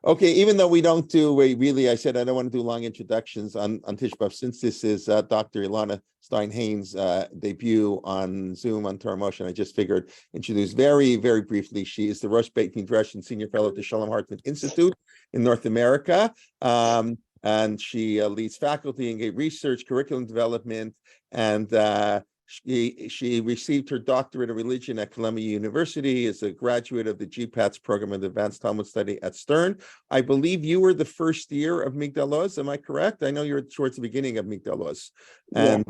Okay, even though we don't do, I said I don't want to do long introductions on Tisha B'Av, since this is Dr. Elana Stein Hain's debut on Zoom on Torah Motion. I just figured introduce very, very briefly. She is the Rosh Beit Midrash and Senior Fellow at the Shalom Hartman Institute in North America. And she leads faculty and research, curriculum development, and she received her doctorate of religion at Columbia University, as a graduate of the GPATS program of Advanced Talmud Study at Stern. I believe you were the first year of Migdal Oz. Am I correct? I know you're towards the beginning of Migdal Oz. And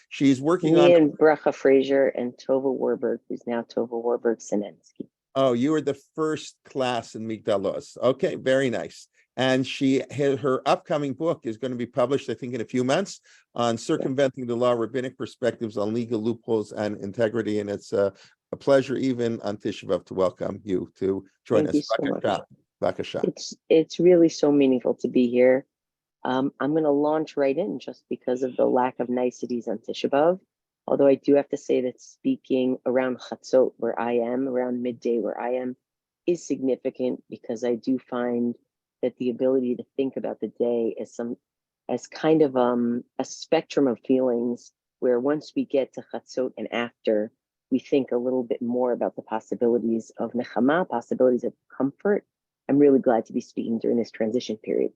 she's working Me on. and Bracha Frazier and Tova Warburg, who's now Tova Warburg Sinensky. Oh, you were the first class in Migdal Oz. Okay, very nice. And her upcoming book is going to be published, I think, in a few months, on circumventing the law, rabbinic perspectives on legal loopholes and integrity. And it's a pleasure, even on Tisha B'Av, to welcome you to join us. Thank you so much. It's really so meaningful to be here. I'm going to launch right in just because of the lack of niceties on Tisha B'Av. Although I do have to say that speaking around Chatzot, where I am, around midday where I am, is significant, because I do find that the ability to think about the day as kind of a spectrum of feelings, where once we get to Chatzot and after, we think a little bit more about the possibilities of nechama, possibilities of comfort. I'm really glad to be speaking during this transition period.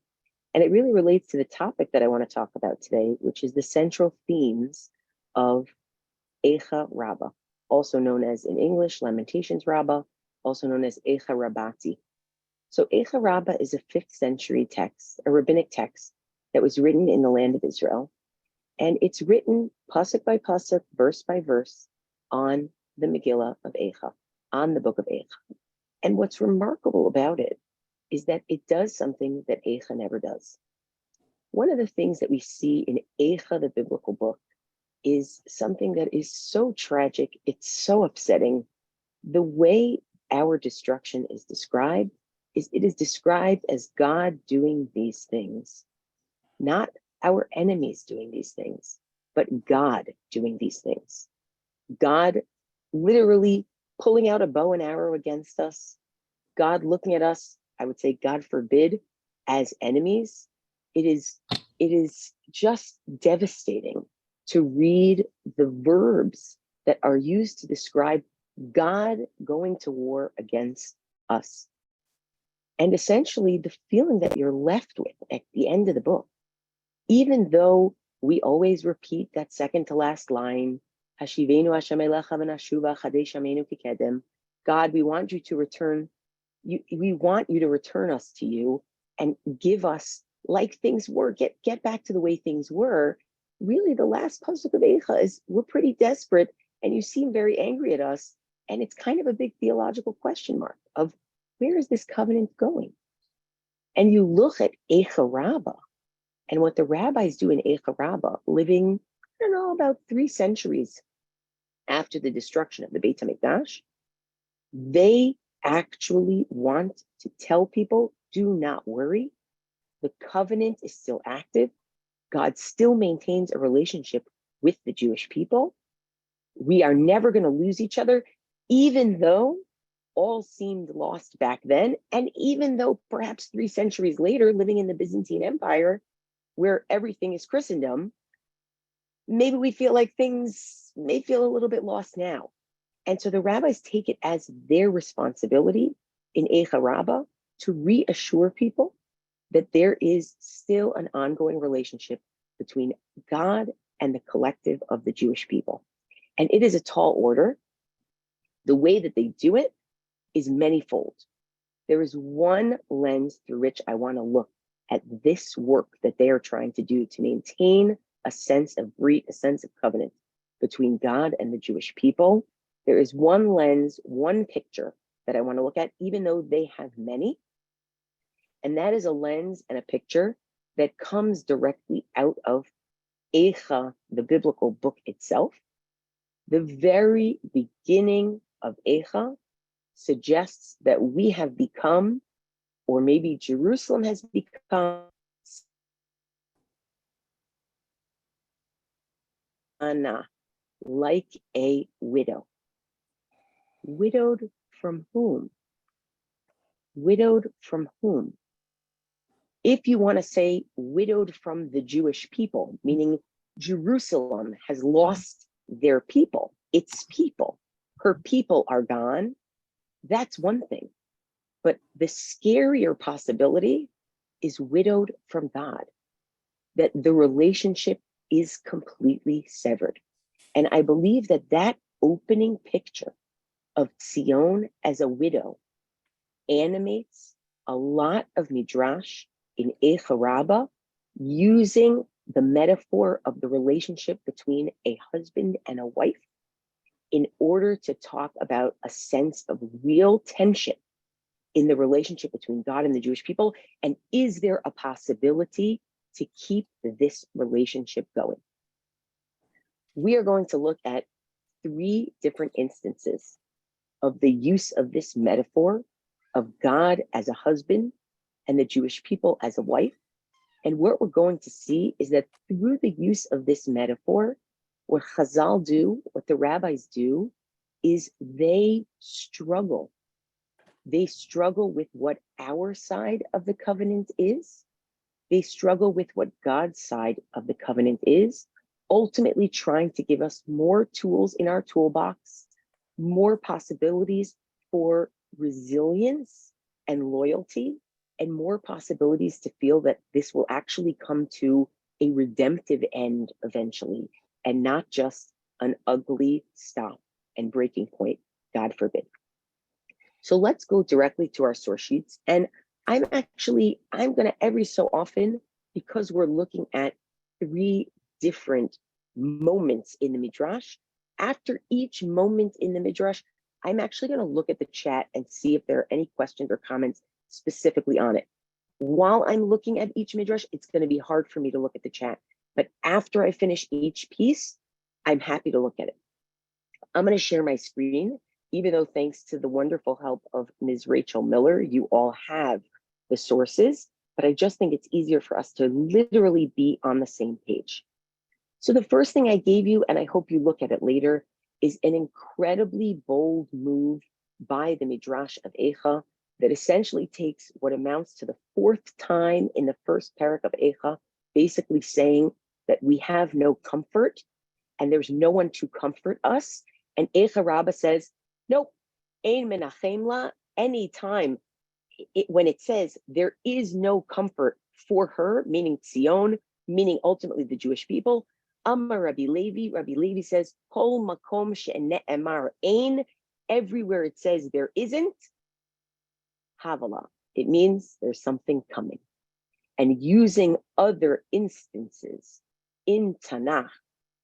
And it really relates to the topic that I want to talk about today, which is the central themes of Eichah Rabbah, also known as, in English, Lamentations Rabbah, also known as Eichah Rabbati. So Eichah Rabbah is a 5th century text, a rabbinic text that was written in the land of Israel. And it's written pasuk by pasuk, verse by verse, on the Megillah of Eichah, on the book of Eichah. And what's remarkable about it is that it does something that Eichah never does. One of the things that we see in Eichah, the biblical book, is something that is so tragic, it's so upsetting. The way our destruction is described is it is described as God doing these things, not our enemies doing these things, but God doing these things. God literally pulling out a bow and arrow against us, God looking at us, I would say, God forbid, as enemies. It is just devastating to read the verbs that are used to describe God going to war against us. And essentially the feeling that you're left with at the end of the book, even though we always repeat that second to last line, Hashivenu Hashem elecha v'nashuva chadei shameinu kikedem, God, we want you to return, we want you to return us to you and give us like things were, get back to the way things were. Really, the last pasuk of Eichah is, we're pretty desperate and you seem very angry at us. And it's kind of a big theological question mark of, where is this covenant going? And you look at Eichah Rabbah and what the rabbis do in Eichah Rabbah, living, I don't know, about 3 centuries after the destruction of the Beit HaMikdash, they actually want to tell people, do not worry. The covenant is still active. God still maintains a relationship with the Jewish people. We are never going to lose each other, even though all seemed lost back then. And even though perhaps 3 centuries later, living in the Byzantine Empire, where everything is Christendom, maybe we feel like things may feel a little bit lost now. And so the rabbis take it as their responsibility in Eichah Rabbah to reassure people that there is still an ongoing relationship between God and the collective of the Jewish people. And it is a tall order. The way that they do it is manyfold. There is one lens through which I want to look at this work that they are trying to do to maintain a sense of brit, a sense of covenant between God and the Jewish people. There is one lens, one picture that I want to look at, even though they have many. And that is a lens and a picture that comes directly out of Eichah, the biblical book itself. The very beginning of Eichah suggests that we have become, or maybe Jerusalem has become, Elana, like a widow. Widowed from whom? Widowed from whom? If you want to say widowed from the Jewish people, meaning Jerusalem has lost their people, its people, her people are gone, that's one thing. But the scarier possibility is widowed from God, that the relationship is completely severed. And I believe that that opening picture of Zion as a widow animates a lot of Midrash in Eichah Rabbah, using the metaphor of the relationship between a husband and a wife in order to talk about a sense of real tension in the relationship between God and the Jewish people. And is there a possibility to keep this relationship going? We are going to look at 3 different instances of the use of this metaphor of God as a husband and the Jewish people as a wife. And what we're going to see is that through the use of this metaphor, what Chazal do, what the rabbis do, is they struggle. They struggle with what our side of the covenant is. They struggle with what God's side of the covenant is, ultimately trying to give us more tools in our toolbox, more possibilities for resilience and loyalty, and more possibilities to feel that this will actually come to a redemptive end eventually, and not just an ugly stop and breaking point, God forbid. So let's go directly to our source sheets. And I'm gonna every so often, because we're looking at 3 different moments in the Midrash, after each moment in the Midrash, I'm actually gonna look at the chat and see if there are any questions or comments specifically on it. While I'm looking at each Midrash, it's gonna be hard for me to look at the chat. But after I finish each piece, I'm happy to look at it. I'm gonna share my screen, even though thanks to the wonderful help of Ms. Rachel Miller, you all have the sources, but I just think it's easier for us to literally be on the same page. So the first thing I gave you, and I hope you look at it later, is an incredibly bold move by the Midrash of Eichah that essentially takes what amounts to the 4th time in the first parak of Eichah, basically saying that we have no comfort and there's no one to comfort us. And Eichah Rabbah says, nope, ein menachem la, anytime when it says there is no comfort for her, meaning Zion, meaning ultimately the Jewish people, Amar Rabbi Levi says, Kol makom she'ne'emar ein, everywhere it says there isn't, Havala, it means there's something coming. And using other instances in Tanakh,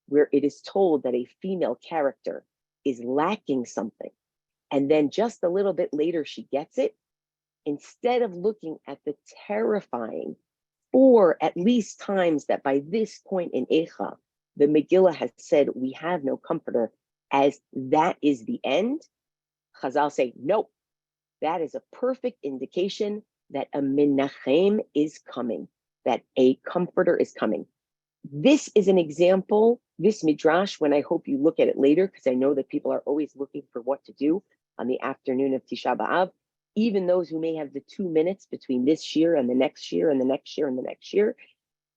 where it is told that a female character is lacking something, and then just a little bit later she gets it, instead of looking at the terrifying 4 at least times that by this point in Eichah, the Megillah has said we have no comforter, as that is the end, Chazal say, nope, that is a perfect indication that a menachem is coming, that a comforter is coming. This is an example, this Midrash, when I hope you look at it later, because I know that people are always looking for what to do on the afternoon of Tisha B'Av, even those who may have the 2 minutes between this year and the next year and the next year and the next year.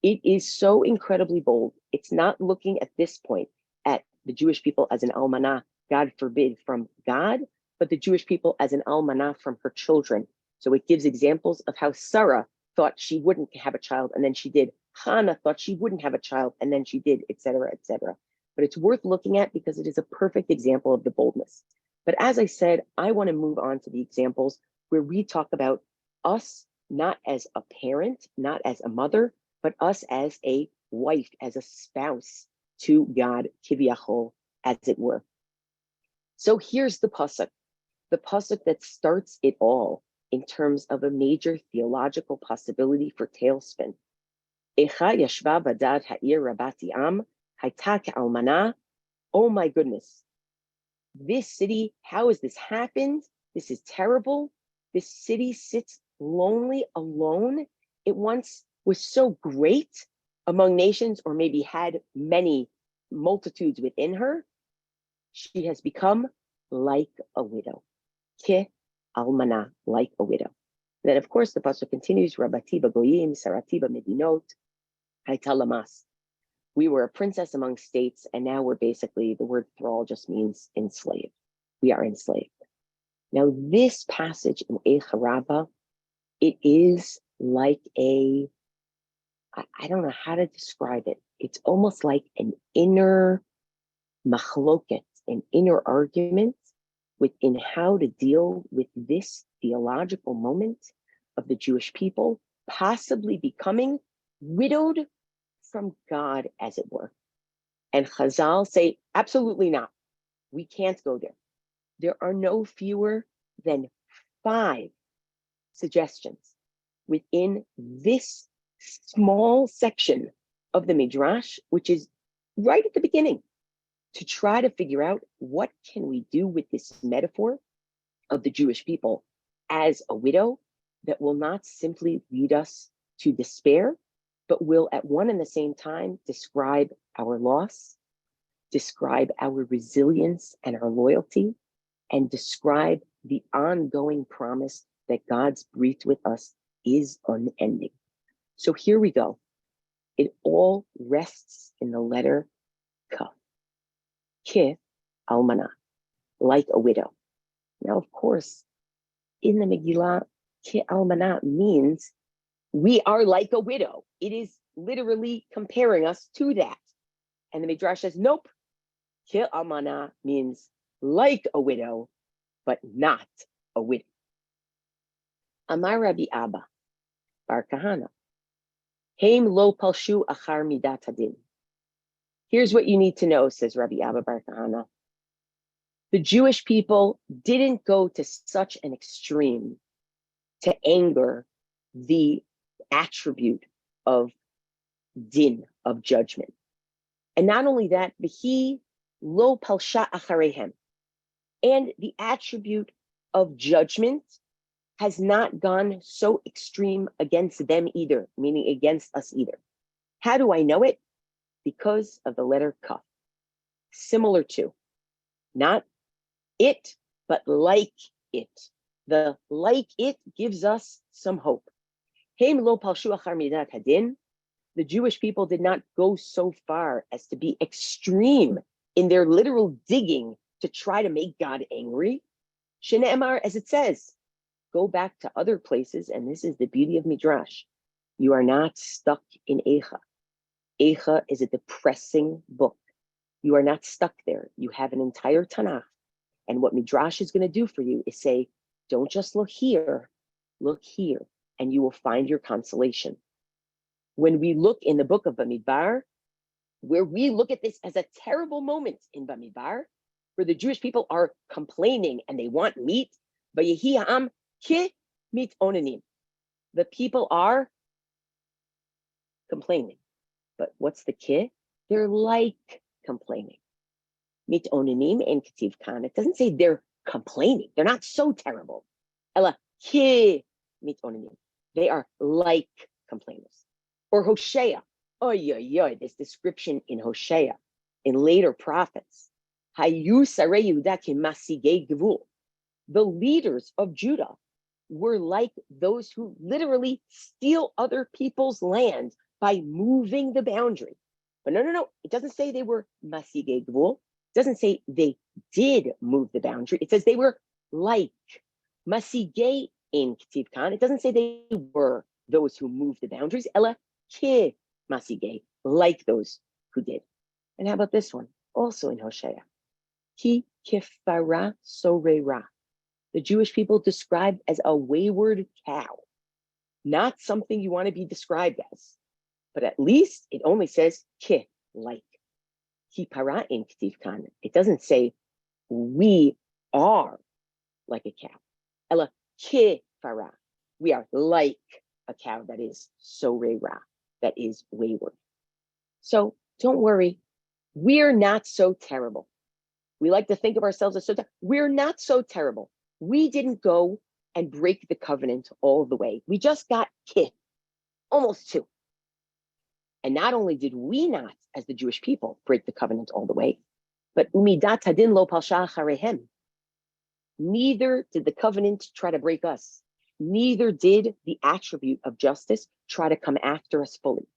It is so incredibly bold. It's not looking at this point at the Jewish people as an almanah, God forbid, from God, but the Jewish people as an almanah from her children. So it gives examples of how Sarah thought she wouldn't have a child, and then she did. Hannah thought she wouldn't have a child, and then she did, etc., etc. But it's worth looking at because it is a perfect example of the boldness. But as I said, I want to move on to the examples where we talk about us not as a parent, not as a mother, but us as a wife, as a spouse to God, kiviyachol, as it were. So here's the pasuk that starts it all in terms of a major theological possibility for tailspin. Eichah yashva badad ha'ir rabati am, hayta ka'almana. Oh my goodness. This city, how has this happened? This is terrible. This city sits lonely, alone. It once was so great among nations, or maybe had many multitudes within her. She has become like a widow. Ke almana, like a widow. Then, of course, the pasuk continues, Rabati b'goyim, Sarati b'medinot, Hayta lamas. We were a princess among states, and now we're basically, the word thrall just means enslaved. We are enslaved. Now, this passage in Eichah Rabbah, it is like I don't know how to describe it. It's almost like an inner machloket, an inner argument within how to deal with this theological moment of the Jewish people possibly becoming widowed from God, as it were. And Chazal say, absolutely not. We can't go there. There are no fewer than 5 suggestions within this small section of the Midrash, which is right at the beginning, to try to figure out what can we do with this metaphor of the Jewish people as a widow that will not simply lead us to despair, but will at one and the same time describe our loss, describe our resilience and our loyalty, and describe the ongoing promise that God's breath with us is unending. So here we go. It all rests in the letter K. Ki almana, like a widow. Now, of course, in the Megillah, Ki almana means we are like a widow. It is literally comparing us to that. And the Midrash says, nope, Ki almana means like a widow, but not a widow. Amar Rabbi Abba Bar Kahana, Hain lo palshu achar midat hadin. Here's what you need to know, says Rabbi Abba Bar Kahana. The Jewish people didn't go to such an extreme to anger the attribute of din, of judgment. And not only that, v'hi lo palsha acharehem. And the attribute of judgment has not gone so extreme against them either, meaning against us either. How do I know it? Because of the letter Kaf. Similar to, not it, but like it. The like it gives us some hope. Hain lo palshu achar midat hadin. The Jewish people did not go so far as to be extreme in their literal digging to try to make God angry. Shene'emar, as it says, go back to other places, and this is the beauty of Midrash. You are not stuck in Eichah. Eichah is a depressing book. You are not stuck there. You have an entire Tanakh. And what Midrash is going to do for you is say, don't just look here, and you will find your consolation. When we look in the book of Bamidbar, where we look at this as a terrible moment in Bamidbar, where the Jewish people are complaining and they want meat, Vayehi ha'am ki mit onanim. The people are complaining. But what's the ki? They're like complaining. Mit onanim and kativ kan. It doesn't say they're complaining. They're not so terrible. Ella ki mit onanim. They are like complainers. Or Hosea. This description in Hosea, in later prophets. Hayu sarei Yehuda ki masigei gevul. The leaders of Judah were like those who literally steal other people's land by moving the boundary. But no. It doesn't say they were masigei gevul. It doesn't say they did move the boundary. It says they were like masigei in Ketiv Khan. It doesn't say they were those who moved the boundaries. Ella ki masigei, like those who did. And how about this one? Also in Hosea. Ki kifara sorera. The Jewish people described as a wayward cow. Not something you want to be described as. But at least it only says ki, like. Ki para in Ketiv Khan. It doesn't say we are like a cow. Ella ki para. We are like a cow that is sorera, that is wayward. So don't worry. We're not so terrible. We like to think of ourselves as so terrible. We're not so terrible. We didn't go and break the covenant all the way. We just got ki, almost 2. And not only did we not, as the Jewish people, break the covenant all the way, but umidat hadin lo palsha acharehem. Neither did the covenant try to break us. neither did the attribute of justice try to come after us fully.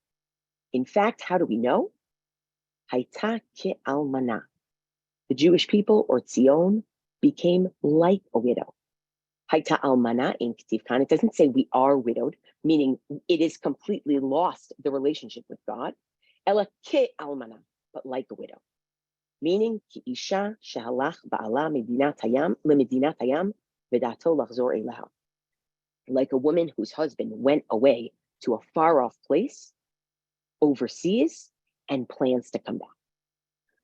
In fact, how do we know? Hayta ke'almana. The Jewish people, or Tzion, became like a widow. Hayta almana in K'tiv Kan. It doesn't say we are widowed, meaning it is completely lost the relationship with God. Ela ke'almana, but like a widow. Meaning, ki isha shehalach ba'ala medinat hayam lemedinat hayam v'dato lachzor elaha. Like a woman whose husband went away to a far-off place, overseas, and plans to come back.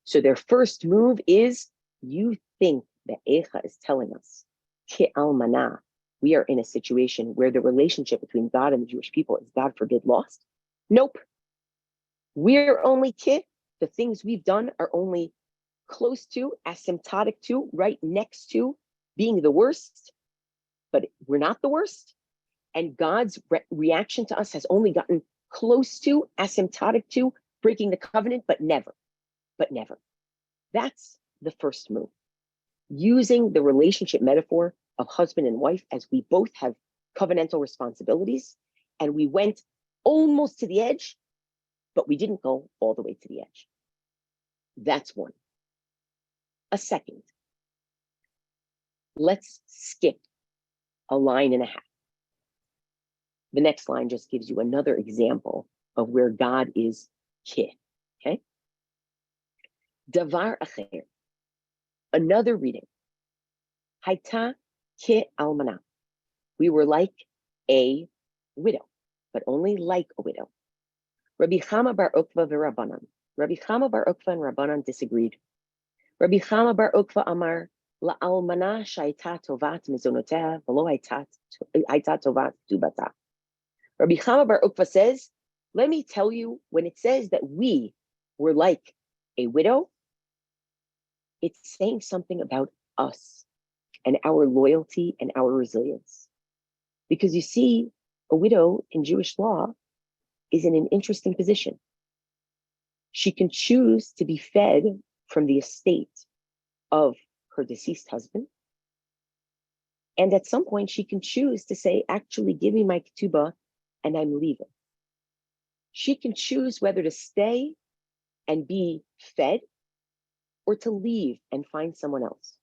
So their first move is, you think that Eichah is telling us, ki almana, we are in a situation where the relationship between God and the Jewish people is, God forbid, lost? Nope. We're only ki. The things we've done are only close to, asymptotic to, right next to being the worst, but we're not the worst. And God's reaction to us has only gotten close to, asymptotic to, breaking the covenant, but never. That's the first move. Using the relationship metaphor of husband and wife as we both have covenantal responsibilities, and we went almost to the edge, but we didn't go all the way to the edge. That's one. A second, let's skip a line and a half. The next line just gives you another example of where God is ki, okay? Davar acher, another reading. Hayta ki almana. We were like a widow, but only like a widow. Rabbi Chama bar Ukva v'Rabbanan. Rabbi Chama bar Ukva and Rabbanan disagreed. Rabbi Chama bar Ukva amar la'almana shayta tovat mizonotea v'lo hayta tovat tubata. Rabbi Chama bar Ukva says, let me tell you, when it says that we were like a widow, it's saying something about us and our loyalty and our resilience. Because you see, a widow in Jewish law is in an interesting position. She can choose to be fed from the estate of her deceased husband. And at some point, she can choose to say, actually, give me my ketubah and I'm leaving. She can choose whether to stay and be fed or to leave and find someone else.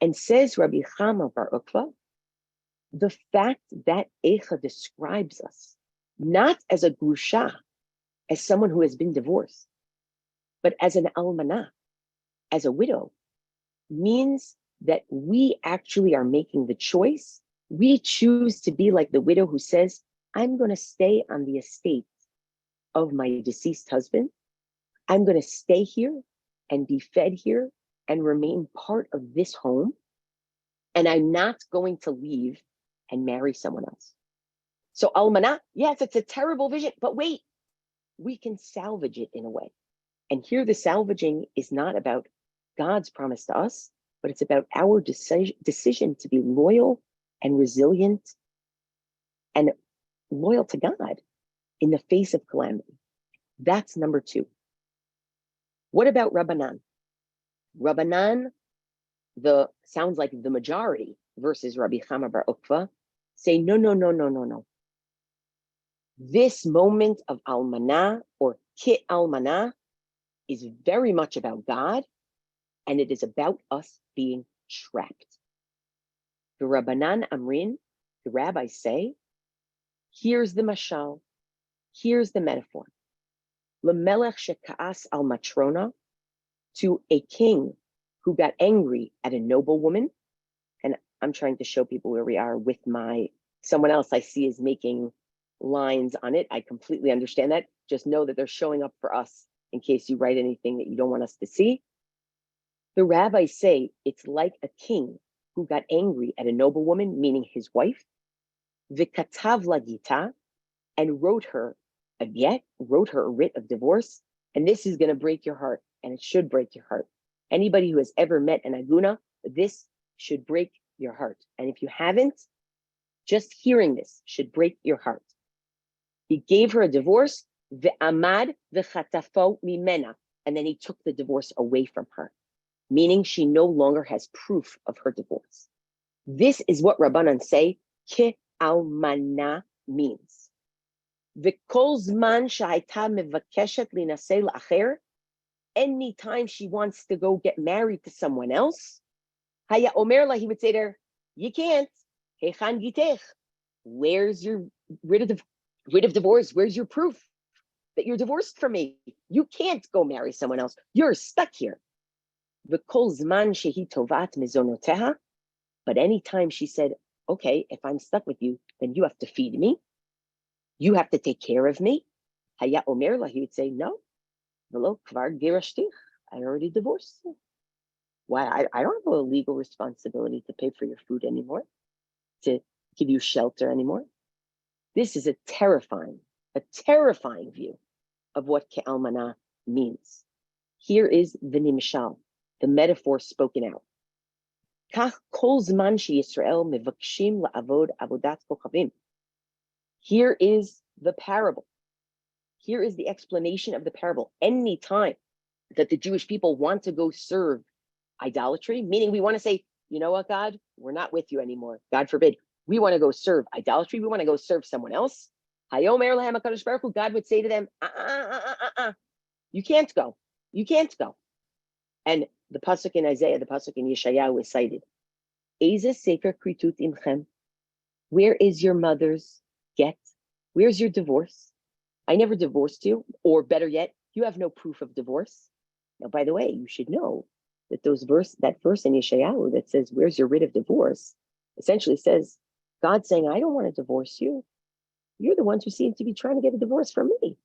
And says Rabbi Chama bar Ukva, the fact that Eichah describes us not as a grusha, as someone who has been divorced, but as an almanah, as a widow, means that we actually are making the choice. We choose to be like the widow who says, I'm going to stay on the estate of my deceased husband. I'm going to stay here and be fed here and remain part of this home. And I'm not going to leave and marry someone else. So almanah, yes, it's a terrible vision, but wait, we can salvage it in a way. And here the salvaging is not about God's promise to us, but it's about our decision to be loyal and resilient and loyal to God in the face of calamity. That's number two. What about Rabbanan? Rabbanan, sounds like the majority versus Rabbi Chama bar Ukva, say, no. This moment of almanah or ki almanah is very much about God, and it is about us being trapped. The Rabbanan Amrin, the rabbis say, here's the mashal, here's the metaphor. L'melech sheka'as al matrona, to a king who got angry at a noble woman. And I'm trying to show people where we are with someone else I see is making lines on it. I completely understand that. Just know that they're showing up for us in case you write anything that you don't want us to see. The rabbis say it's like a king who got angry at a noble woman, meaning his wife, v'katav lagita, and wrote her a get, wrote her a writ of divorce. And this is going to break your heart, and it should break your heart. Anybody who has ever met an aguna, this should break your heart. And if you haven't, just hearing this should break your heart. He gave her a divorce, ve'amad v'chatafo mimena, and then he took the divorce away from her, meaning she no longer has proof of her divorce. This is what Rabbanan say, ki almana means. V'kol zman sh'hayta mevakeshet linaseh la'acher, anytime she wants to go get married to someone else, haya omer la, he would say to her, you can't. Hechan gitech. Where's your writ of divorce? Where's your proof that you're divorced from me? You can't go marry someone else. You're stuck here. V'kol zman shehi tovat mizonoteha. But anytime she said, okay, if I'm stuck with you, then you have to feed me. You have to take care of me. Haya omer la, he would say, no. V'lo kvar girashtich. I already divorced you. Why? I don't have a legal responsibility to pay for your food anymore, to give you shelter anymore. This is a terrifying view of what ke'almana means. Here is the nimshal, the metaphor spoken out. Kach kol zman sheYisrael mevakshim la'avod avodat kochavim. Here is the parable. Here is the explanation of the parable. Any time that the Jewish people want to go serve idolatry, meaning we want to say, you know what, God, we're not with you anymore. God forbid. We want to go serve idolatry. We want to go serve someone else. Hayomer lahem HaKadosh Baruch Hu, God would say to them, you can't go. You can't go. And the pasuk in Isaiah, the pasuk in Yeshayahu is cited. Eze sefer kritut imchem. Where is your mother's get? Where's your divorce? I never divorced you. Or better yet, you have no proof of divorce. Now, by the way, you should know that that verse in Yeshayahu that says, where's your writ of divorce? Essentially says, God saying, I don't want to divorce you. You're the ones who seem to be trying to get a divorce from me.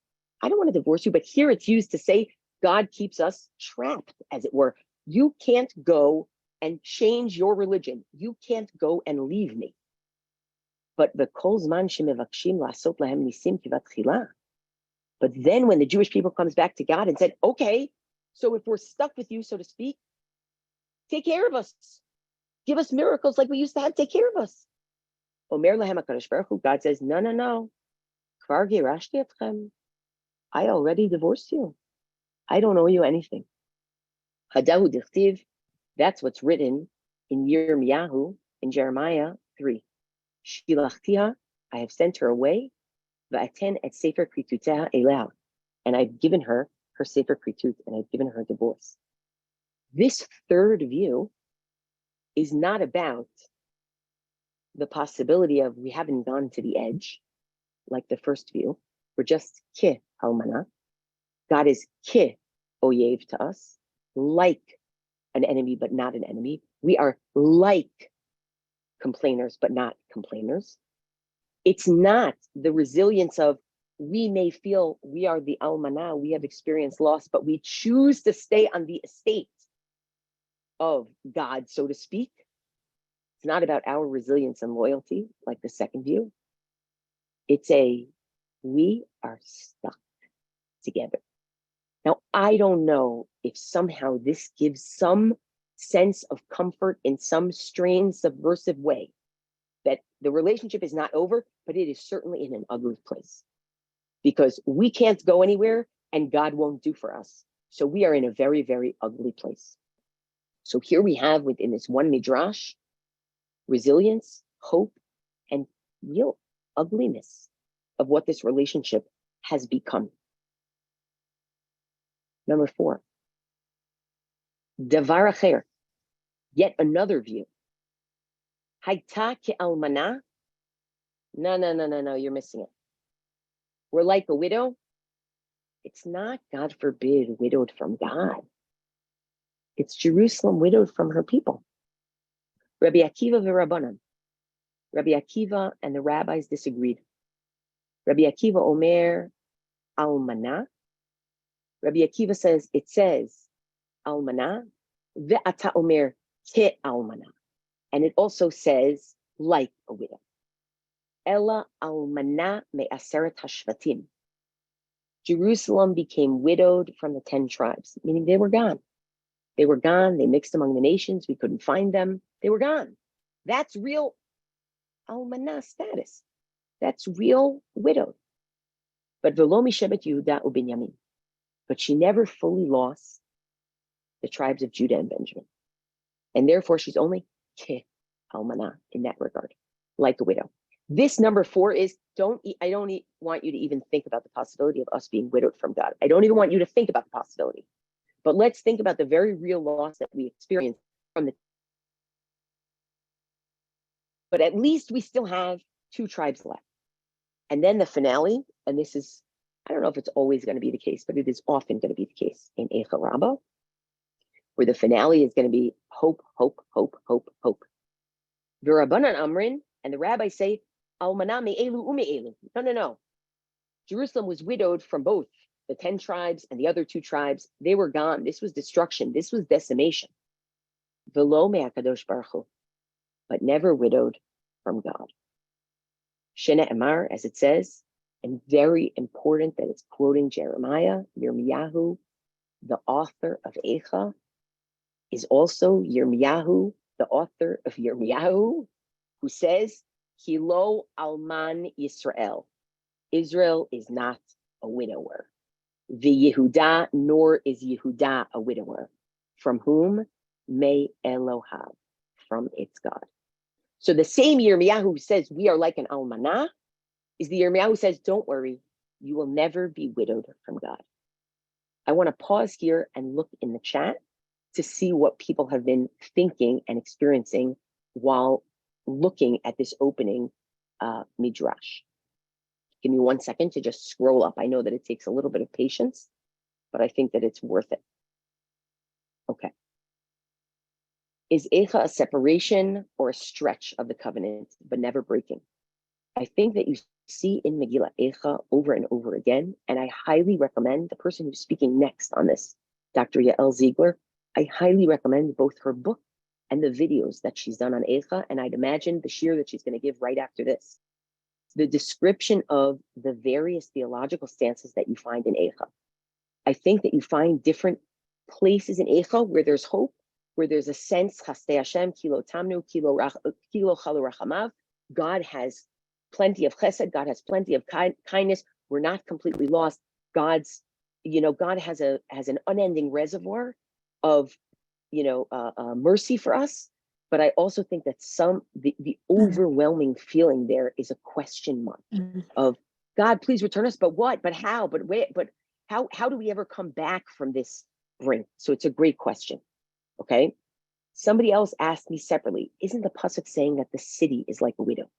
I don't want to divorce you. But here it's used to say God keeps us trapped, as it were. You can't go and change your religion. You can't go and leave me. But the kol zman shemevakshim la'asot lahem nisim kivat chila. But then when the Jewish people comes back to God and said, okay, so if we're stuck with you, so to speak, take care of us. Give us miracles like we used to have. Take care of us. Omer lahem HaKadosh Baruch Hu, God says, no. Kvar girashti etchem. I already divorced you. I don't owe you anything. Hadahu dichtiv. That's what's written in Yirmiyahu, in Jeremiah 3. Shilachtiha, I have sent her away. Va'aten et sefer krituteha eleh. And I've given her sefer kritut, and I've given her a divorce. This third view is not about the possibility of we haven't gone to the edge, like the first view. We're just ki almana. God is ki oyev to us, like an enemy, but not an enemy. We are like complainers, but not complainers. It's not the resilience of we may feel we are the almana, we have experienced loss, but we choose to stay on the estate of God, so to speak. It's not about our resilience and loyalty, like the second view. It's we are stuck together. Now, I don't know if somehow this gives some sense of comfort in some strange, subversive way, that the relationship is not over, but it is certainly in an ugly place. Because we can't go anywhere and God won't do for us. So we are in a very, very ugly place. So here we have within this one midrash, resilience, hope, and real ugliness of what this relationship has become. Number 4, davar acher, yet another view. Hayta ke'almana. No, you're missing it. We're like a widow. It's not, God forbid, widowed from God. It's Jerusalem widowed from her people. Rabbi Akiva v'Rabbanan. Rabbi Akiva and the rabbis disagreed. Rabbi Akiva omer almana. Rabbi Akiva says, it says almana, ve'ata omer ke almana. And it also says like a widow. Ella almana me'aseret hashvatim. Jerusalem became widowed from the 10 tribes, meaning they were gone. They were gone. They mixed among the nations. We couldn't find them. They were gone. That's real almana status. That's real widowed. But v'lo mishevet Yehuda u'Binyamin. But she never fully lost the tribes of Judah and Benjamin. And therefore, she's only ke almana in that regard, like a widow. This number 4 is I don't want you to even think about the possibility of us being widowed from God. I don't even want you to think about the possibility. But let's think about the very real loss that we experience from the. But at least we still have 2 tribes left. And then the finale, and this is, I don't know if it's always going to be the case, but it is often going to be the case in Eichah Rabbah, where the finale is going to be hope, hope, hope, hope, hope. V'Rabbanan Amrin, and the rabbis say, Almana me'elu u'me'elu. No. Jerusalem was widowed from both the 10 tribes and the other 2 tribes. They were gone. This was destruction. This was decimation. V'lo me'akadosh baruch hu, but never widowed from God. Shena Emar, as it says, and very important that it's quoting Jeremiah, Yirmiyahu, the author of Eichah, is also Yirmiyahu, the author of Yirmiyahu, who says, Kilo Alman Yisrael. Israel is not a widower. The Yehuda, nor is Yehuda a widower. From whom? Me Elohav, from its God. So the same Yirmiyahu who says we are like an almanah is the Yirmiyahu who says, don't worry, you will never be widowed from God. I want to pause here and look in the chat to see what people have been thinking and experiencing while looking at this opening midrash. Give me 1 second to just scroll up. I know that it takes a little bit of patience, but I think that it's worth it. Okay. Is Eichah a separation or a stretch of the covenant, but never breaking? I think that you see in Megillah Eichah over and over again, and I highly recommend the person who's speaking next on this, Dr. Yael Ziegler, I highly recommend both her book and the videos that she's done on Eichah, and I'd imagine the shiur that she's going to give right after this. The description of the various theological stances that you find in Eichah. I think that you find different places in Eichah where there's hope, where there's a sense, Chastei Hashem, Kilo Tamnu, Kilo Chalu Rachamav. God has plenty of chesed, God has plenty of kindness. We're not completely lost. God has an unending reservoir of, mercy for us. But I also think that the overwhelming feeling there is a question mark of God, please return us. But what? But how? But where? But how do we ever come back from this brink? So it's a great question. Okay. Somebody else asked me separately, isn't the pasuk saying that the city is like a widow?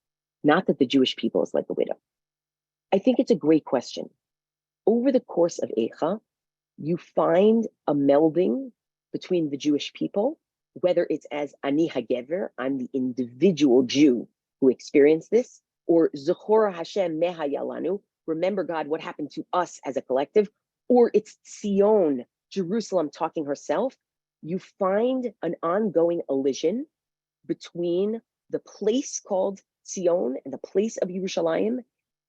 Not that the Jewish people is like a widow. I think it's a great question. Over the course of Eichah, you find a melding between the Jewish people, whether it's as Ani HaGever, I'm the individual Jew who experienced this, or Zechora Hashem Meha Yalanu, remember God, what happened to us as a collective, or it's Zion, Jerusalem talking herself. You find an ongoing elision between the place called Zion and the place of Yerushalayim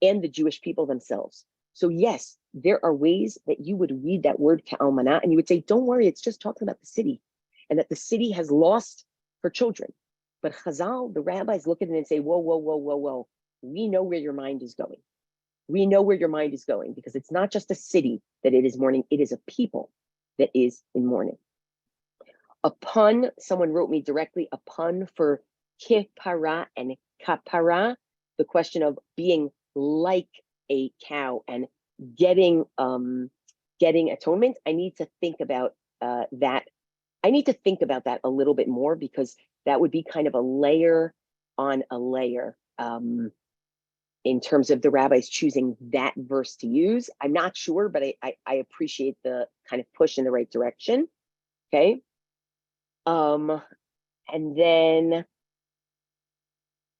and the Jewish people themselves. So yes, there are ways that you would read that word Ka'almanah and you would say, don't worry, it's just talking about the city and that the city has lost her children. But Chazal, the rabbis look at it and say, whoa. We know where your mind is going. We know where your mind is going because it's not just a city that it is mourning, it is a people that is in mourning. A pun, someone wrote me directly, a pun for kipara and kapara, the question of being like a cow and getting atonement. I need to think about that. I need to think about that a little bit more because that would be kind of a layer on a layer in terms of the rabbis choosing that verse to use. I'm not sure, but I appreciate the kind of push in the right direction. Okay. And then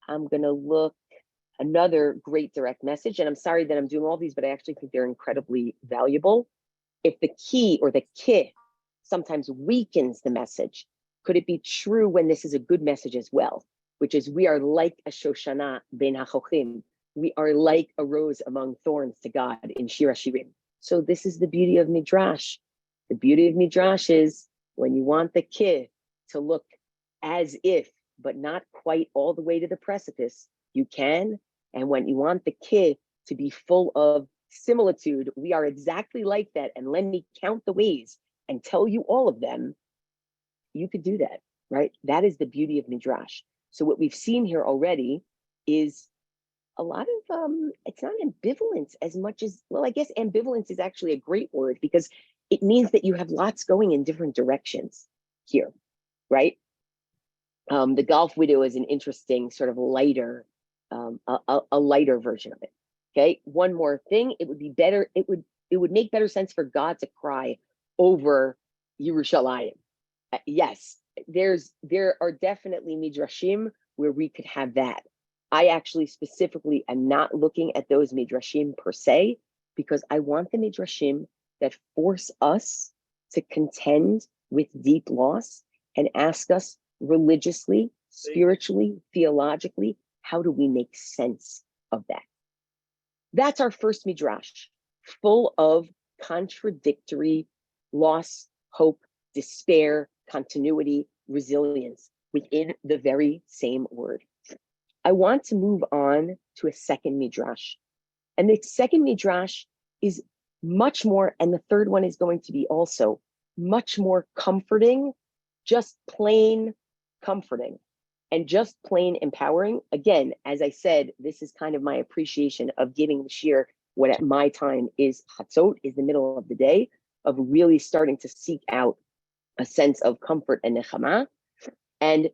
I'm going to look another great direct message. And I'm sorry that I'm doing all these, but I actually think they're incredibly valuable. If the key or the ki sometimes weakens the message, could it be true when this is a good message as well? Which is we are like a Shoshana ben HaChochim. We are like a rose among thorns to God in Shir HaShirim. So this is the beauty of Midrash. The beauty of Midrash is when you want the ki to look as if, but not quite all the way to the precipice, you can. And when you want the ki to be full of similitude, we are exactly like that. And let me count the ways and tell you all of them. You could do that, right? That is the beauty of Midrash. So what we've seen here already is a lot of it's not ambivalence as much as, well, I guess ambivalence is actually a great word because it means that you have lots going in different directions here, right? The Golf Widow is an interesting sort of lighter, a lighter version of it. Okay, one more thing, it would be better, it would make better sense for God to cry over Yerushalayim. Yes, there are definitely midrashim where we could have that. I actually specifically am not looking at those midrashim per se, because I want the midrashim that force us to contend with deep loss and ask us religiously, spiritually, theologically, how do we make sense of that? That's our first midrash, full of contradictory loss, hope, despair, continuity, resilience within the very same word. I want to move on to a second midrash. And the second midrash is much more, and the third one is going to be also much more comforting, just plain comforting, and just plain empowering. Again, as I said, this is kind of my appreciation of giving the shir what at my time is chatzot, is the middle of the day, of really starting to seek out a sense of comfort and nechama. And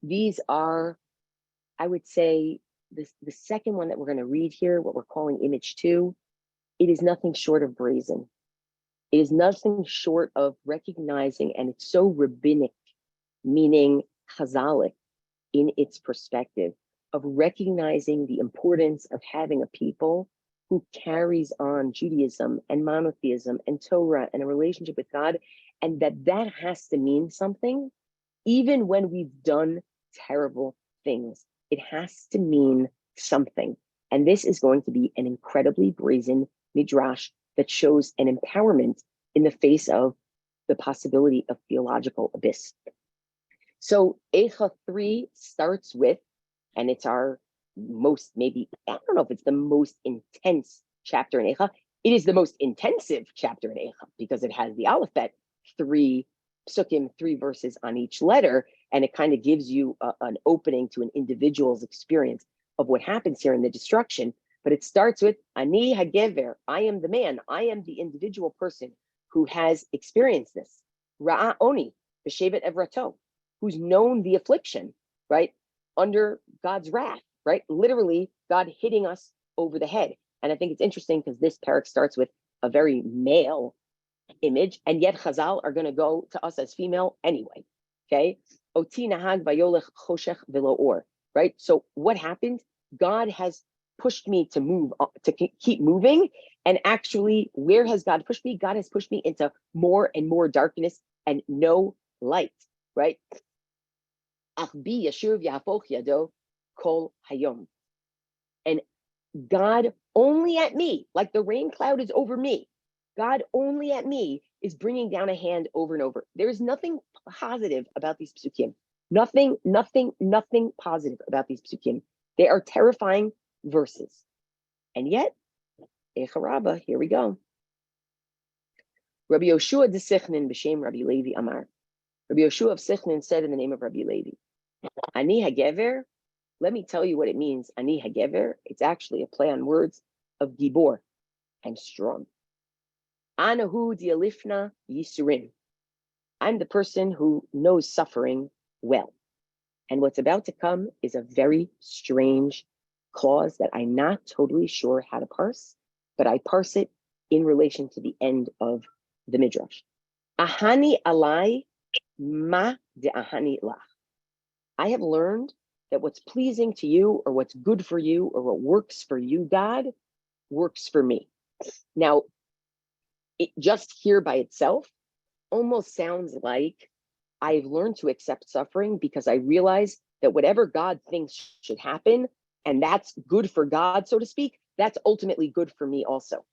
these are, I would say, the second one that we're going to read here, what we're calling image 2, it is nothing short of brazen. It is nothing short of recognizing, and it's so rabbinic, meaning chazalic in its perspective, of recognizing the importance of having a people who carries on Judaism and monotheism and Torah and a relationship with God, and that has to mean something, even when we've done terrible things. It has to mean something. And this is going to be an incredibly brazen midrash that shows an empowerment in the face of the possibility of theological abyss. So Eichah 3 starts with, and it's our most, maybe, I don't know if it's the most intense chapter in Eichah. It is the most intensive chapter in Eichah because it has the alphabet, 3 psukim, 3 verses on each letter, and it kind of gives you an opening to an individual's experience of what happens here in the destruction. But it starts with Ani hagever, I am the man, I am the individual person who has experienced this. Ra'a oni, b'shevet evrato, who's known the affliction, right? Under God's wrath, right? Literally, God hitting us over the head. And I think it's interesting because this parak starts with a very male image, and yet Chazal are going to go to us as female anyway, okay? Oti nahag vayolech choshech velo or, right? So what happened? God has pushed me to move, to keep moving. And actually, where has God pushed me? God has pushed me into more and more darkness and no light, right? Achbi yashuv yahafoch yado kol hayom. And God only at me, like the rain cloud is over me, God only at me is bringing down a hand over and over. There is nothing positive about these psukim. Nothing positive about these psukim. They are terrifying verses. And yet, Eichah Rabbah, here we go. Rabbi Yoshua de Sichnin b'shem Rabbi Levi Amar. Rabbi Yoshua of Sichnin said in the name of Rabbi Levi, Ani hagever, let me tell you what it means. Ani hagever, it's actually a play on words of gibor, I'm strong. Anahu dialifna yisurim. I'm the person who knows suffering well. And what's about to come is a very strange clause that I'm not totally sure how to parse, but I parse it in relation to the end of the midrash. Ahani alai ma de ahani lach. I have learned that what's pleasing to you or what's good for you or what works for you, God, works for me. Now, it just here by itself almost sounds like I've learned to accept suffering because I realize that whatever God thinks should happen, and that's good for God, so to speak, that's ultimately good for me also.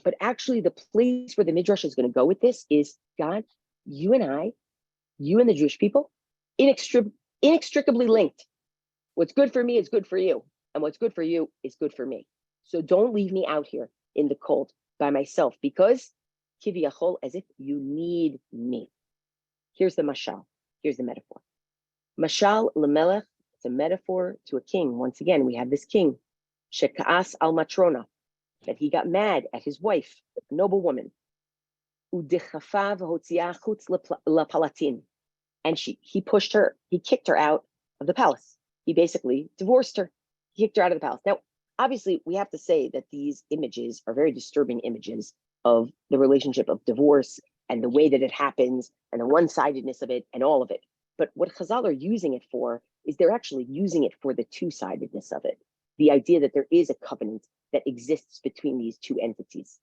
But actually, the place where the Midrash is going to go with this is, God, you and I, you and the Jewish people, inextricably linked. What's good for me is good for you, and what's good for you is good for me. So don't leave me out here in the cold by myself, because kiviyachol, as if you need me. Here's the mashal. Here's the metaphor. Mashal lemelech, it's a metaphor to a king. Once again, we have this king. Sheka'as al matrona, that he got mad at his wife, a noble woman. Udechafav hotzia chutz lapalatin, and he pushed her, he kicked her out of the palace. He basically divorced her. He kicked her out of the palace. Now, obviously, we have to say that these images are very disturbing images of the relationship of divorce and the way that it happens and the one-sidedness of it and all of it. But what Chazal are using it for is they're actually using it for the two-sidedness of it. The idea that there is a covenant that exists between these two entities,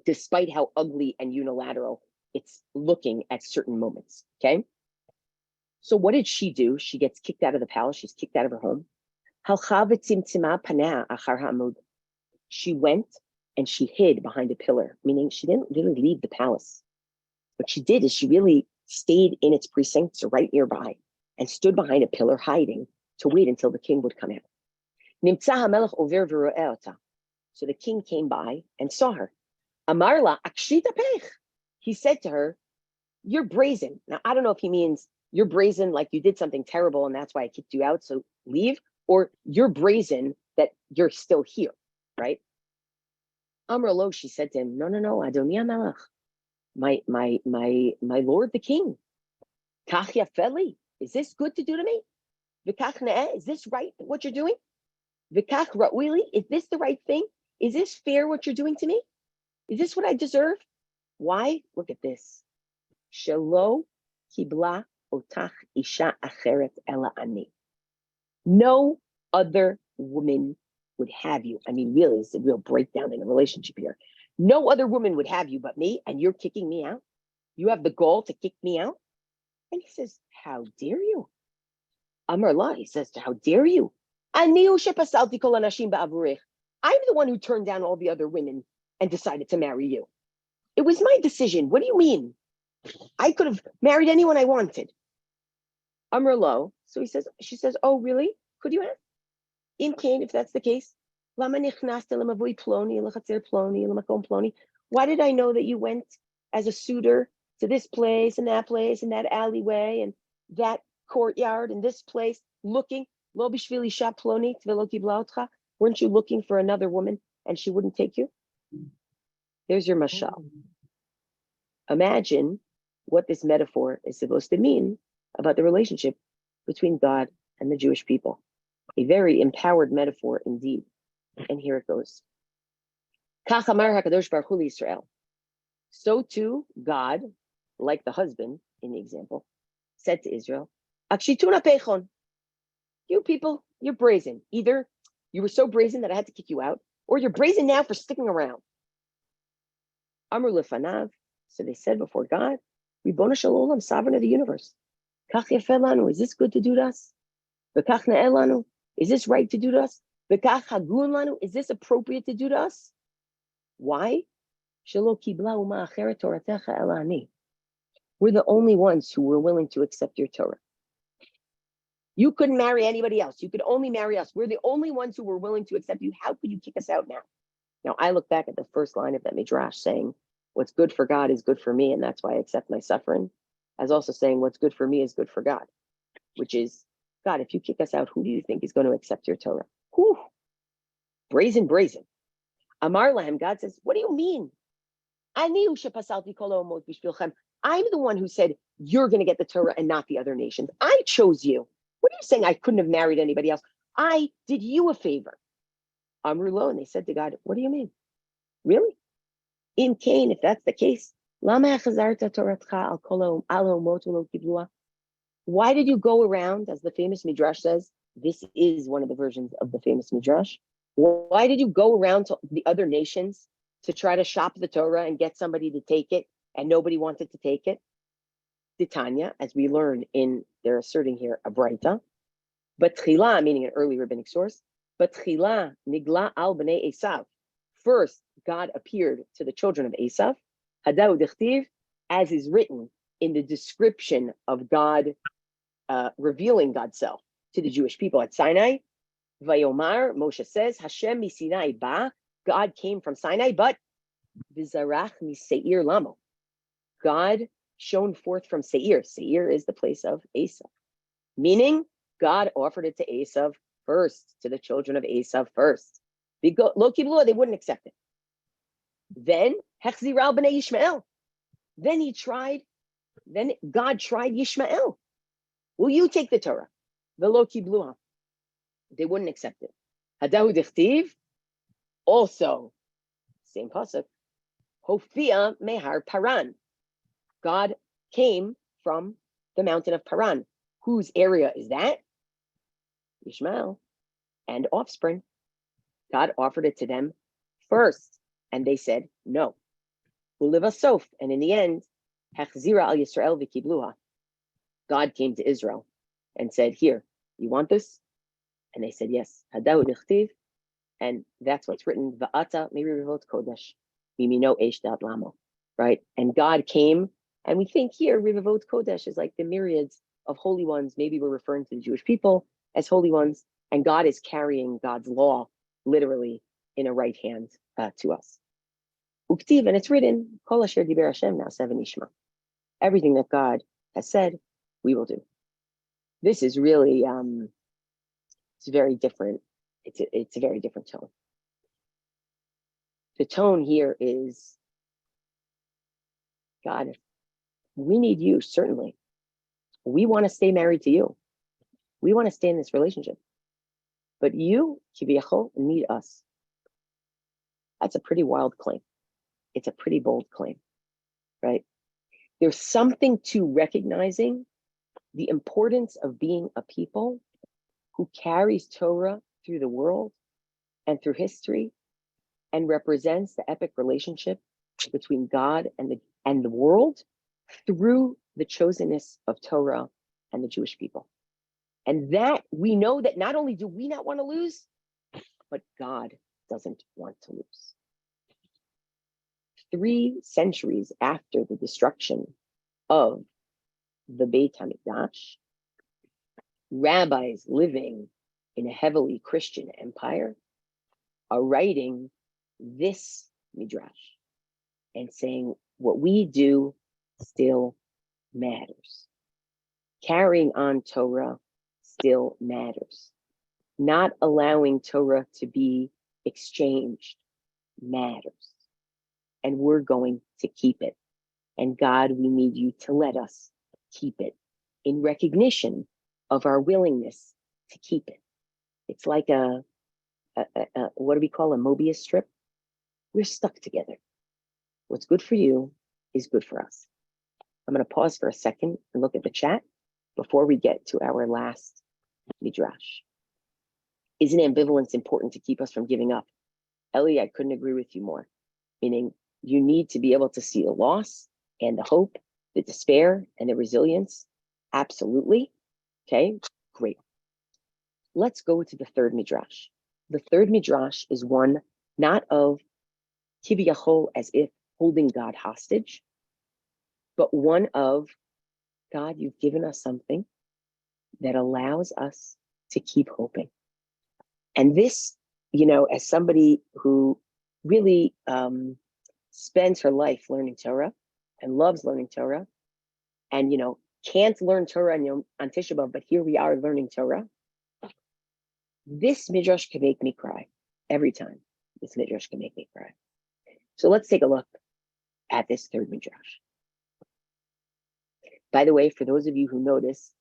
despite how ugly and unilateral it's looking at certain moments, okay? So what did she do? She gets kicked out of the palace. She's kicked out of her home. She went and she hid behind a pillar, meaning she didn't really leave the palace. What she did is she really stayed in its precincts right nearby and stood behind a pillar hiding to wait until the king would come out. So the king came by and saw her. Amarla, he said to her, "You're brazen." Now, I don't know if he means you're brazen like you did something terrible and that's why I kicked you out, so leave, or you're brazen that you're still here, right? Amrlo, she said to him, no, Adoni HaMelech, my lord the king. Kach yafeli, is this good to do to me? V'kach ne'eh, is this right what you're doing? V'kach ra'uili, is this the right thing? Is this fair what you're doing to me? Is this what I deserve? Why? Look at this. Shelo kibla otach isha acheret ela ani. No other woman would have you. I mean, really, it's a real breakdown in a relationship here. No other woman would have you but me, and you're kicking me out? You have the gall to kick me out? And he says, how dare you? Amar la, he says, how dare you? I'm the one who turned down all the other women and decided to marry you. It was my decision. What do you mean? I could have married anyone I wanted. Amar lo, so she says, oh, really? Could you have? In Cain, if that's the case, why did I know that you went as a suitor to this place and that alleyway and that courtyard and this place looking? Weren't you looking for another woman and she wouldn't take you? There's your mashal. Imagine what this metaphor is supposed to mean about the relationship between God and the Jewish people. A very empowered metaphor indeed. And here it goes. So too, God, like the husband in the example, said to Israel, you people, you're brazen. Either you were so brazen that I had to kick you out, or you're brazen now for sticking around. Amr lefanav, so they said before God, Ribbono shel olam, sovereign of the universe. Kach yafeh lanu, is this good to do to us? V'kach ne'eh lanu, is this right to do to us? V'kach hagun lanu, is this appropriate to do to us? Why? Shelo kibla uma acheret toratecha ela ani. We're the only ones who were willing to accept your Torah. You couldn't marry anybody else. You could only marry us. We're the only ones who were willing to accept you. How could you kick us out now? Now, I look back at the first line of that midrash saying, what's good for God is good for me, and that's why I accept my suffering, as also saying what's good for me is good for God, which is, God, if you kick us out, who do you think is going to accept your Torah? Whew. Brazen. Amar lahem, God says, what do you mean? I'm the one who said, you're going to get the Torah and not the other nations. I chose you. What are you saying? I couldn't have married anybody else. I did you a favor. Amru lo, and they said to God, what do you mean? Really? In Cain, if that's the case, why did you go around, as the famous midrash says, this is one of the versions of the famous midrash, why did you go around to the other nations to try to shop the Torah and get somebody to take it, and nobody wanted to take it? Titania, as we learn in, they're asserting here, a Braita, but Tchila, meaning an early rabbinic source, but Tchila nigla al b'nei Esav. First, God appeared to the children of Esav, Hadau dechtiv, as is written in the description of God revealing God's self to the Jewish people at Sinai. Vayomar, Moshe says, Hashem mi Sinai ba, God came from Sinai, but v'zarach mi Seir lamo. God shone forth from Seir. Seir is the place of Esav. Meaning, God offered it to Esav first, to the children of Esav first. Lo kibluha, they wouldn't accept it. Then hechziral b'nei Yishmael. Then God tried Yishmael. Will you take the Torah? Velo kibluha. They wouldn't accept it. Hadahu dichtiv. Also, same pasuk. Hofia mehar Paran. God came from the mountain of Paran. Whose area is that? Yishmael and offspring. God offered it to them first, and they said no. Uliva sof, and in the end, hechzira al Yisrael v'kibluha. God came to Israel and said, "Here, you want this?" And they said yes. Hadahu dichtiv, and that's what's written. Va'ata mirivot kodesh, mimino eish dat lamo. Right, and God came, and we think here rivavot kodesh is like the myriads of holy ones. Maybe we're referring to the Jewish people as holy ones, and God is carrying God's law literally in a right hand to us. Uktiv, and it's written, Kol asher diber Hashem na'aseh v'nishma. Everything that God has said, we will do. This is really, it's very different. It's a very different tone. The tone here is, God, we need you, certainly. We want to stay married to you. We want to stay in this relationship. But you, kiviyachol, need us. That's a pretty wild claim. It's a pretty bold claim, right? There's something to recognizing the importance of being a people who carries Torah through the world and through history and represents the epic relationship between God and the world through the chosenness of Torah and the Jewish people. And that we know that not only do we not want to lose, but God doesn't want to lose. 3 centuries after the destruction of the Beit HaMikdash, rabbis living in a heavily Christian empire are writing this midrash and saying what we do still matters. Carrying on Torah still matters. Not allowing Torah to be exchanged matters. And we're going to keep it. And God, we need you to let us keep it in recognition of our willingness to keep it. It's like a what do we call a Mobius strip? We're stuck together. What's good for you is good for us. I'm going to pause for a second and look at the chat before we get to our last midrash. Isn't ambivalence important to keep us from giving up? Ellie, I couldn't agree with you more. Meaning, you need to be able to see the loss and the hope, the despair and the resilience. Absolutely. Okay, great. Let's go to the third midrash. The third midrash is one not of kiviyachol as if holding God hostage, but one of, God, you've given us something that allows us to keep hoping. And this, as somebody who really spends her life learning Torah and loves learning Torah, and can't learn Torah on Tisha B'Av, but here we are learning Torah. This midrash can make me cry every time. This midrash can make me cry. So let's take a look at this third midrash. By the way, for those of you who notice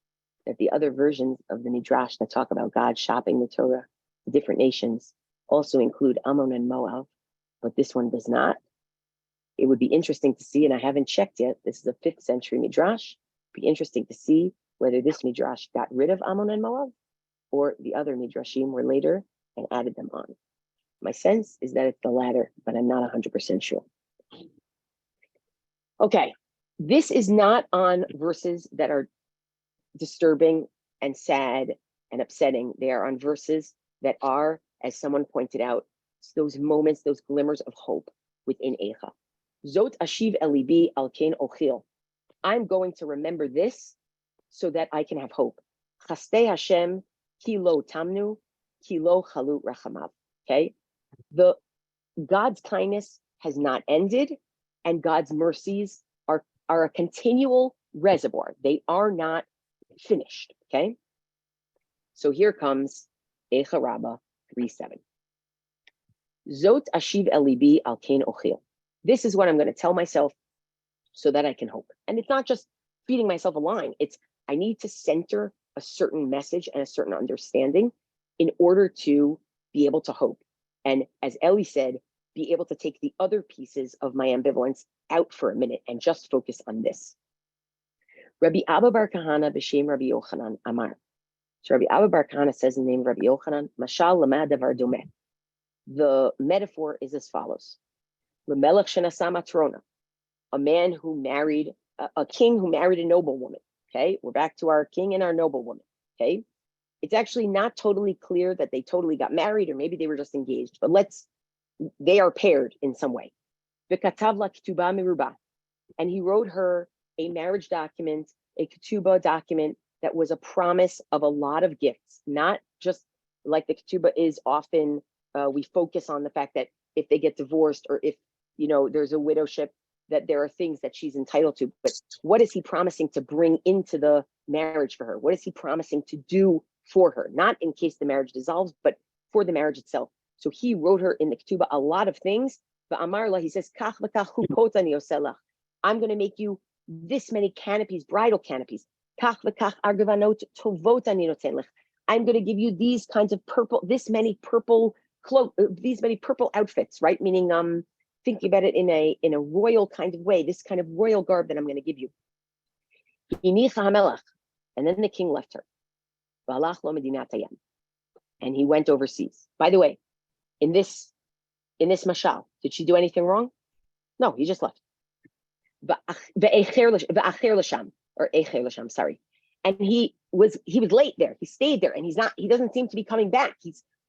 that the other versions of the midrash that talk about God shopping the Torah to different nations also include Ammon and Moab, but this one does not. It would be interesting to see, and I haven't checked yet, this is a 5th century midrash. It'd be interesting to see whether this midrash got rid of Ammon and Moab or the other midrashim were later and added them on. My sense is that it's the latter, but I'm not 100% sure. Okay, this is not on verses that are disturbing and sad and upsetting. They are on verses that are, as someone pointed out, those moments, those glimmers of hope within Eichah. Zot ashiv elibi al kein ochil. I'm going to remember this so that I can have hope. Chastei Hashem ki lo tamnu, ki lo chalu rachamav. Okay? God's kindness has not ended, and God's mercies are a continual reservoir. They are not finished. Okay? So here comes Eichah Rabbah 3:7. Zot ashiv el libi al kain ochil. This is what I'm going to tell myself so that I can hope. And it's not just feeding myself a line. It's I need to center a certain message and a certain understanding in order to be able to hope. And as Ellie said, be able to take the other pieces of my ambivalence out for a minute and just focus on this. Rabbi Abba Bar Kahana b'shem Rabbi Yochanan Amar. So Rabbi Abba Bar Kahana says in the name of Rabbi Yochanan, Mashal lamad davar domeh. The metaphor is as follows. L'melech shenasa matrona. A man who married, a king who married a noblewoman. Okay, we're back to our king and our noblewoman. Okay, it's actually not totally clear that they totally got married or maybe they were just engaged, but they are paired in some way. V'katav la ketubah merubah. And he wrote her a marriage document, a ketubah document that was a promise of a lot of gifts, not just like the ketubah is often, we focus on the fact that if they get divorced or if, there's a widowship, that there are things that she's entitled to. But what is he promising to bring into the marriage for her? What is he promising to do for her? Not in case the marriage dissolves, but for the marriage itself. So he wrote her in the ketubah a lot of things. But Amarla, he says, Kach v'kach chupot ani oseh. I'm going to make you this many canopies, bridal canopies. Kach v'kach argavanot tovot ani noten lech. I'm going to give you these kinds of this many purple outfits, right? Meaning, thinking about it in a royal kind of way, this kind of royal garb that I'm going to give you. And then the king left her. And he went overseas. By the way, in this mashal, did she do anything wrong? No, he just left. Sorry. And he was late there. He stayed there and he doesn't seem to be coming back.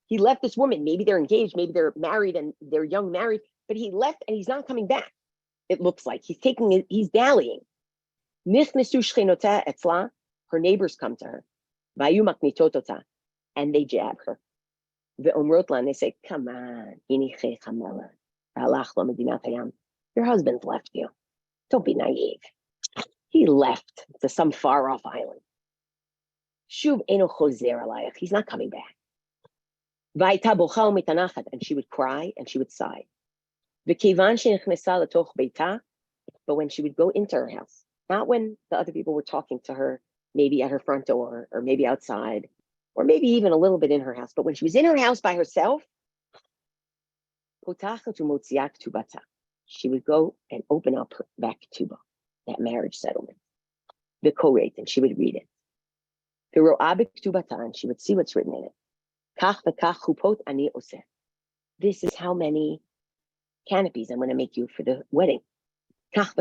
He left this woman. Maybe they're engaged, maybe they're married and they're young married, but he left and he's not coming back. It looks like he's dallying. Her neighbors come to her. And they jab her. And they say, come on, your husband's left you. Don't be naive. He left to some far off island. He's not coming back. And she would cry and she would sigh. But when she would go into her house, not when the other people were talking to her, maybe at her front door or maybe outside, or maybe even a little bit in her house, but when she was in her house by herself, she would go and open up her back ketubah, that marriage settlement, the koreit, and she would read it. And she would see what's written in it. This is how many canopies I'm going to make you for the wedding. This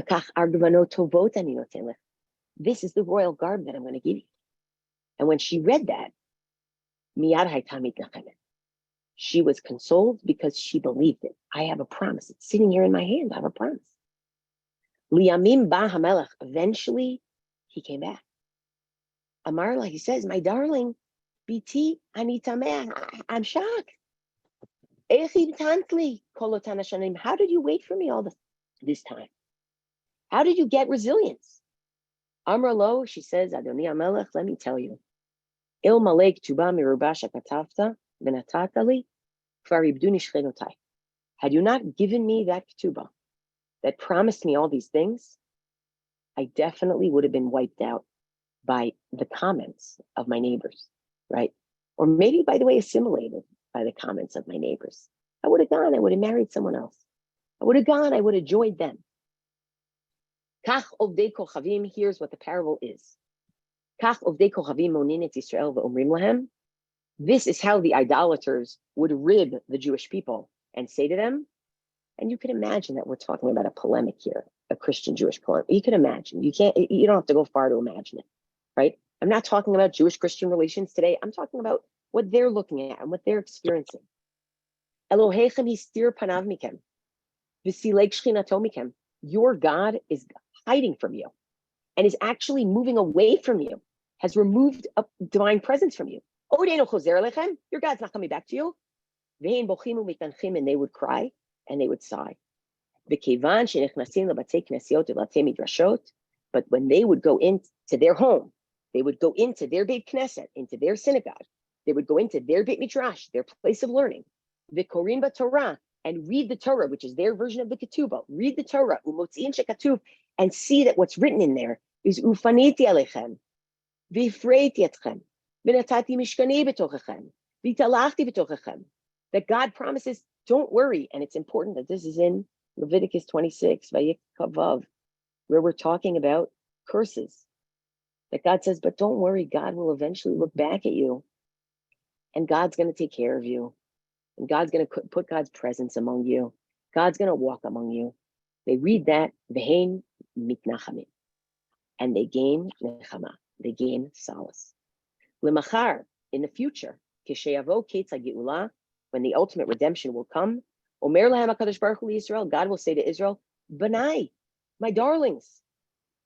is the royal garb that I'm going to give you. And when she read that, she was consoled because she believed it. I have a promise. It's sitting here in my hand. I have a promise. Eventually, he came back. Amarla, he says, my darling, BT, I'm shocked. How did you wait for me all this time? How did you get resilience? Amra lo, she says, Adoni Amelech, let me tell you. Il malek tuba mirubasha katafta v'natatali kvaribduni shchenotai. Had you not given me that ketubah that promised me all these things, I definitely would have been wiped out by the comments of my neighbors, right? Or maybe, by the way, assimilated by the comments of my neighbors. I would have gone, I would have married someone else. I would have gone, I would have joined them. Kach ovdei kochavim, here's what the parable is. Kach ovdei kochavim monin et Yisrael ve'omrim lahem. This is how the idolaters would rib the Jewish people and say to them, and you can imagine that we're talking about a polemic here, a Christian-Jewish polemic. You can imagine, you don't have to go far to imagine it, right? I'm not talking about Jewish-Christian relations today. I'm talking about what they're looking at and what they're experiencing. Elohechem histir panav mikem, v'silek shchinato mikem. Your God is hiding from you and is actually moving away from you, has removed a divine presence from you. Your God's not coming back to you. And they would cry and they would sigh. But when they would go into their home, they would go into their Beit Knesset, into their synagogue, they would go into their Beit Midrash, their place of learning. V'korin b'Torah, and read the Torah, which is their version of the Ketubah. Read the Torah, umotziin shekatuv, and see that what's written in there is ufaniti alechem, v'ifreiti etchem, v'natati mishkani b'tochechem, v'talachti b'tochechem. That God promises, don't worry. And it's important that this is in Leviticus 26, Vayikavav, where we're talking about curses. That God says, but don't worry, God will eventually look back at you and God's going to take care of you. And God's going to put God's presence among you. God's going to walk among you. They read that, Hain mitnachamim, and they gain nechama, they gain solace. Lemachar, in the future, kisheyavo ketz ha'geula, when the ultimate redemption will come, Omer lahem HaKadosh Baruch Hu Yisrael, God will say to Israel, Benai, my darlings,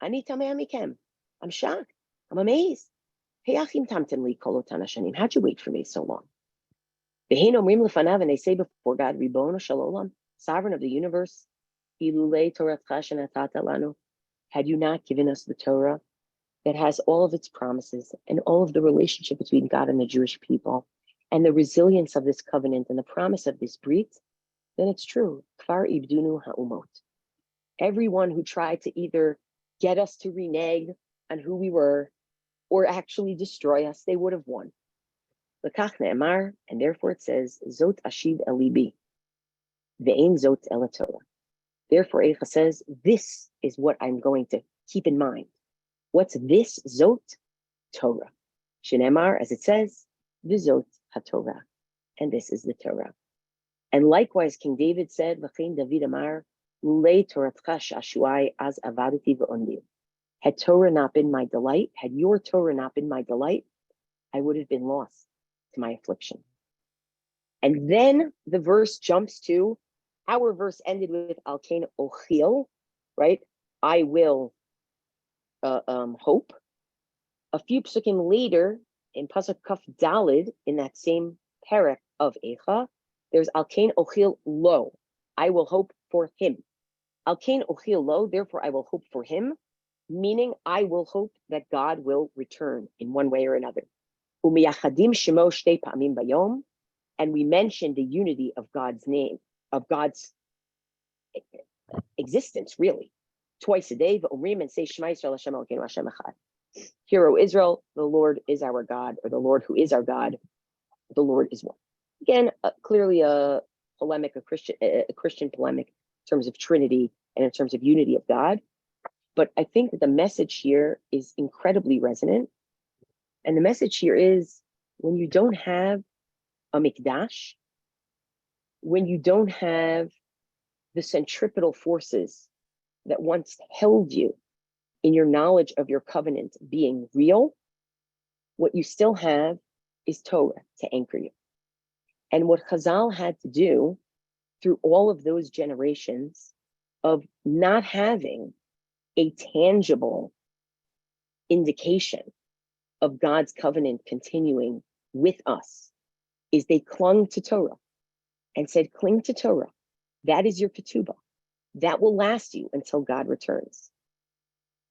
ani tameh mikem, I'm shocked, I'm amazed. Heyachim tamtem li kol otan hashanim, how'd you wait for me so long? V'hein omrim lefanav, and they say before God, Ribono shel olam, sovereign of the universe, ilulei toratcha shenatata lanu, had you not given us the Torah that has all of its promises and all of the relationship between God and the Jewish people and the resilience of this covenant and the promise of this brit, then it's true. Kfar ibdunu ha'umot. Everyone who tried to either get us to renege on who we were or actually destroy us, they would have won. L'kach ne'emar, and therefore it says, Zot ashiv el libi, ve'ein zot el Torah. Therefore, Eichah says, this is what I'm going to keep in mind. What's this? Zot Torah. Shenemar, as it says, v'zot haTorah, and this is the Torah. And likewise, King David said, V'chein David Amar, Lulei Toratcha shashuai az avadati v'ondi. Had Torah not been my delight, had your Torah not been my delight, I would have been lost to my affliction. And then the verse jumps to, our verse ended with Al Kain Ochil, right? I will hope. A few psukim later, in Pasuk Kaf Dalid, in that same parak of Eichah, there's Al Kain Ochil Lo. I will hope for him. Al Kain Ochil Lo, therefore I will hope for him, meaning I will hope that God will return in one way or another. Umiyachadim Shemo Shtei Pa'amim Bayom, and we mentioned the unity of God's name, of God's existence, really, twice a day. V'omrim, and say Shema Yisrael Hashem Elokeinu Hashem Echad. Hear, O Israel, the Lord is our God, or the Lord who is our God, the Lord is one. Again, clearly a polemic, a Christian polemic in terms of Trinity and in terms of unity of God. But I think that the message here is incredibly resonant. And the message here is, when you don't have a mikdash, when you don't have the centripetal forces that once held you in your knowledge of your covenant being real, what you still have is Torah to anchor you. And what Chazal had to do through all of those generations of not having a tangible indication of God's covenant continuing with us is they clung to Torah and said, cling to Torah. That is your ketubah. That will last you until God returns.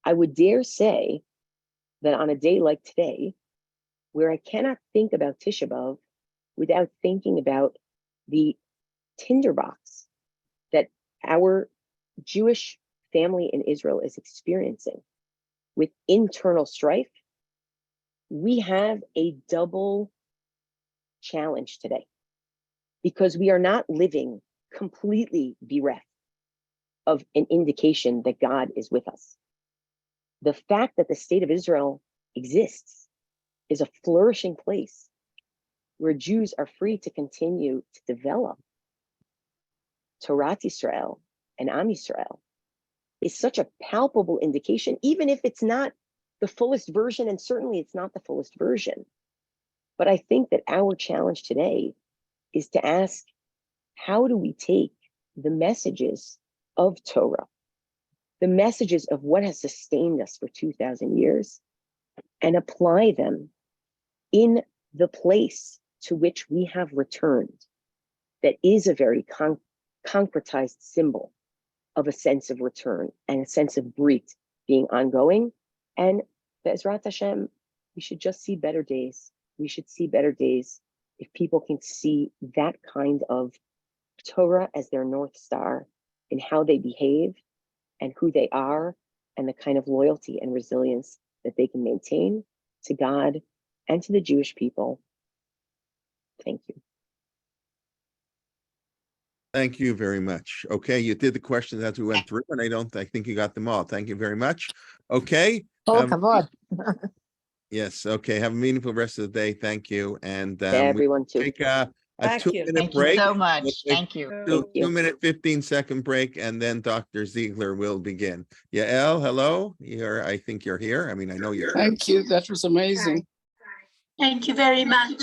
I would dare say that on a day like today, where I cannot think about Tisha B'Av without thinking about the tinderbox that our Jewish family in Israel is experiencing with internal strife, we have a double challenge today, because we are not living completely bereft of an indication that God is with us. The fact that the state of Israel exists is a flourishing place where Jews are free to continue to develop Torah Yisrael and Am Yisrael is such a palpable indication, even if it's not the fullest version, and certainly it's not the fullest version. But I think that our challenge today is to ask, how do we take the messages of Torah, the messages of what has sustained us for 2,000 years, and apply them in the place to which we have returned, that is a very concretized symbol of a sense of return and a sense of brit being ongoing. And Be'ezrat Hashem, we should just see better days. We should see better days if people can see that kind of Torah as their North Star in how they behave and who they are, and the kind of loyalty and resilience that they can maintain to God and to the Jewish people. Thank you. Thank you very much. Okay, you did the questions as we went through, and I think you got them all. Thank you very much. Okay. Kavod. Yes, okay. Have a meaningful rest of the day. Thank you. And To we everyone too. take a Thank you. 2-minute Thank you break. so We'll much. take Thank you. Thank you. 2-minute, 15-second break, and then Dr. Ziegler will begin. Yael, hello. I think you're here. I mean, I know you're here. Thank you. That was amazing. Thank you very much.